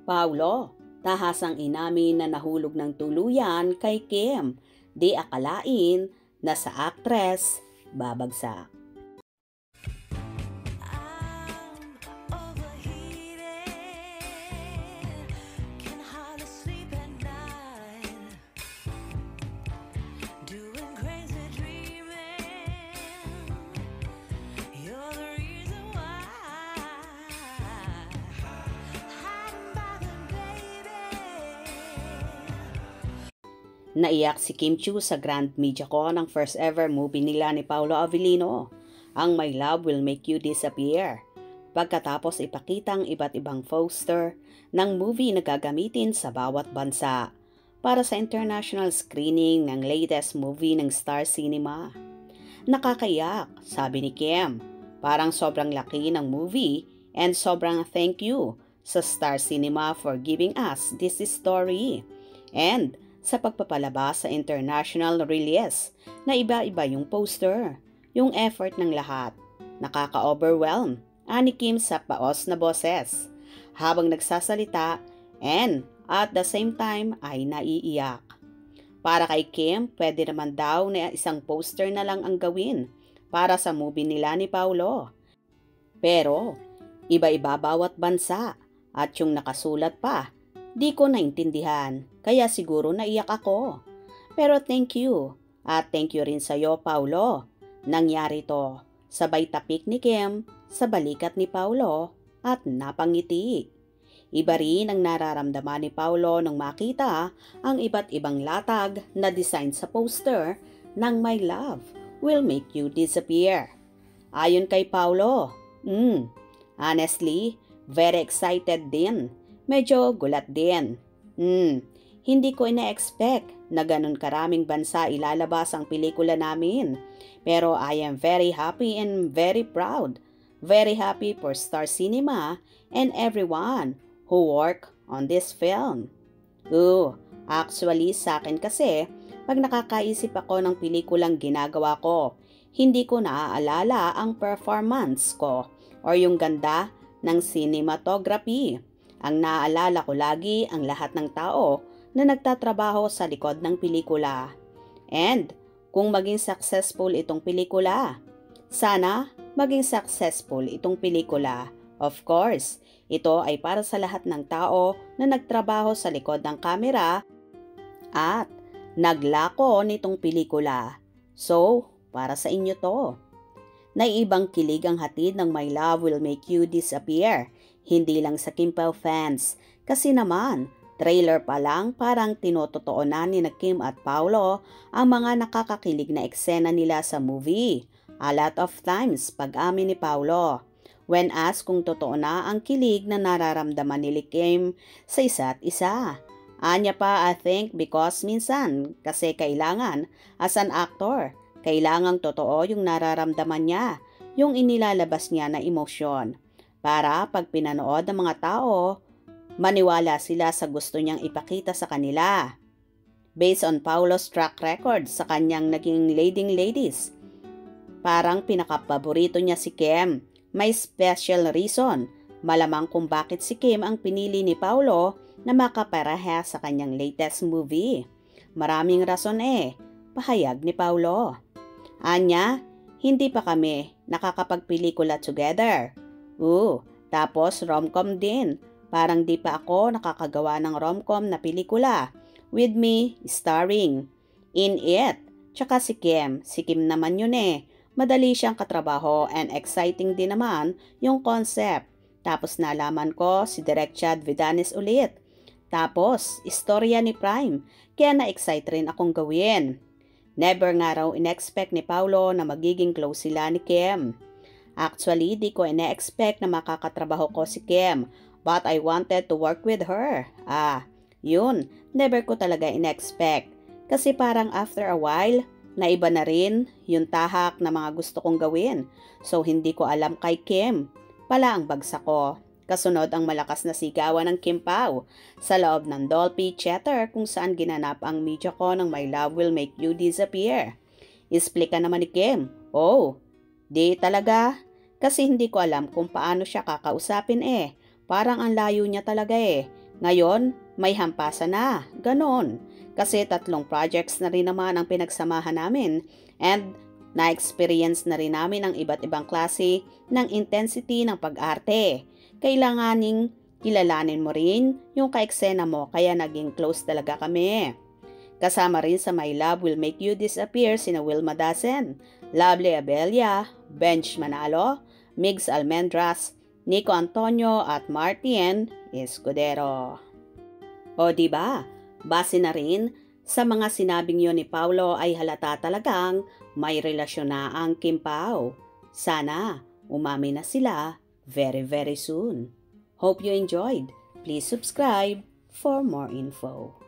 Paulo, tahasang inamin na nahulog ng tuluyan kay Kim. Di akalain na sa aktres babagsak. Naiyak si Kim Chiu sa Grand MediaCon ng first ever movie nila ni Paolo Avellino, ang My Love Will Make You Disappear. Pagkatapos ipakitang iba't ibang poster ng movie na gagamitin sa bawat bansa para sa international screening ng latest movie ng Star Cinema. Nakakayak, sabi ni Kim. Parang sobrang laki ng movie and sobrang thank you sa Star Cinema for giving us this story. And sa pagpapalabas sa international release na iba-iba yung poster, yung effort ng lahat. Nakaka-overwhelm, ani Kim sa paos na boses, habang nagsasalita and at the same time ay naiiyak. Para kay Kim, pwede naman daw na isang poster na lang ang gawin para sa movie nila ni Paulo. Pero, iba-iba bawat bansa at yung nakasulat pa, di ko naintindihan, kaya siguro naiyak ako. Pero thank you, at thank you rin sa'yo, Paulo. Nangyari to, sabay tapik ni Kim sa balikat ni Paulo at napangiti. Iba rin ang nararamdaman ni Paulo nung makita ang iba't ibang latag na design sa poster ng My Love Will Make You Disappear. Ayon kay Paulo, honestly, very excited din. Medyo gulat din. Hindi ko ina-expect na ganun karaming bansa ilalabas ang pelikula namin. Pero I am very happy and very proud. Very happy for Star Cinema and everyone who work on this film. Actually sa akin kasi, pag nakakaisip ako ng pelikulang ginagawa ko, hindi ko naaalala ang performance ko or yung ganda ng cinematography. Ang naaalala ko lagi ang lahat ng tao na nagtatrabaho sa likod ng pelikula. And kung maging successful itong pelikula, sana maging successful itong pelikula. Of course, ito ay para sa lahat ng tao na nagtrabaho sa likod ng kamera at naglako nitong pelikula. So, para sa inyo to. Naiibang kilig ang hatid ng My Love Will Make You Disappear. Hindi lang sa Kim Pao fans. Kasi naman, trailer pa lang parang tinototoonan ni Kim at Paulo ang mga nakakakilig na eksena nila sa movie. A lot of times, pag-amin ni Paulo. When asked kung totoo na ang kilig na nararamdaman ni Kim sa isa't isa. Anya pa, I think because minsan kasi kailangan as an actor, kailangang totoo yung nararamdaman niya, yung inilalabas niya na emosyon. Para pag pinanood ng mga tao, maniwala sila sa gusto niyang ipakita sa kanila. Based on Paulo's track record sa kanyang naging leading ladies, parang pinakapaborito niya si Kim. May special reason, malamang kung bakit si Kim ang pinili ni Paulo na makapareha sa kanyang latest movie. Maraming rason pahayag ni Paulo. Anya, hindi pa kami nakakapagpelikula together. Tapos rom-com din. Parang di pa ako nakakagawa ng rom-com na pelikula with me starring in it. Tsaka si Kim naman yun Madali siyang katrabaho and exciting din naman yung concept. Tapos nalaman ko si Direk Chad Vidanes ulit. Tapos, istorya ni Prime, kaya na-excite rin akong gawin. Never nga raw in-expect ni Paulo na magiging close sila ni Kim. Actually, di ko ina-expect na makakatrabaho ko si Kim, but I wanted to work with her. Yun, never ko talaga in-expect. Kasi parang after a while, naiba na rin yung tahak na mga gusto kong gawin. So hindi ko alam kay Kim pala ang bagsak ko. Kasunod ang malakas na sigawan ng Kim Pao sa loob ng Dolphy Theater kung saan ginanap ang MediaCon ng My Love Will Make You Disappear. Isplika naman ni Kim, di talaga. Kasi hindi ko alam kung paano siya kakausapin Parang ang layo niya talaga Ngayon, may hampasan na, ganon. Kasi 3 projects na rin naman ang pinagsamahan namin and na-experience na rin namin ang iba't ibang klase ng intensity ng pag-arte. Kailanganing kilalanin mo rin yung ka-eksena mo kaya naging close talaga kami. Kasama rin sa My Love Will Make You Disappear sina Wilma Dasen, Lovely Abella, Bench Manalo, Migs Almendras, Nico Antonio at Martien Escudero. O diba, base na rin sa mga sinabing yun ni Paulo ay halata talagang may relasyon na ang Kim Pao. Sana umami na sila very very soon. Hope you enjoyed. Please subscribe for more info.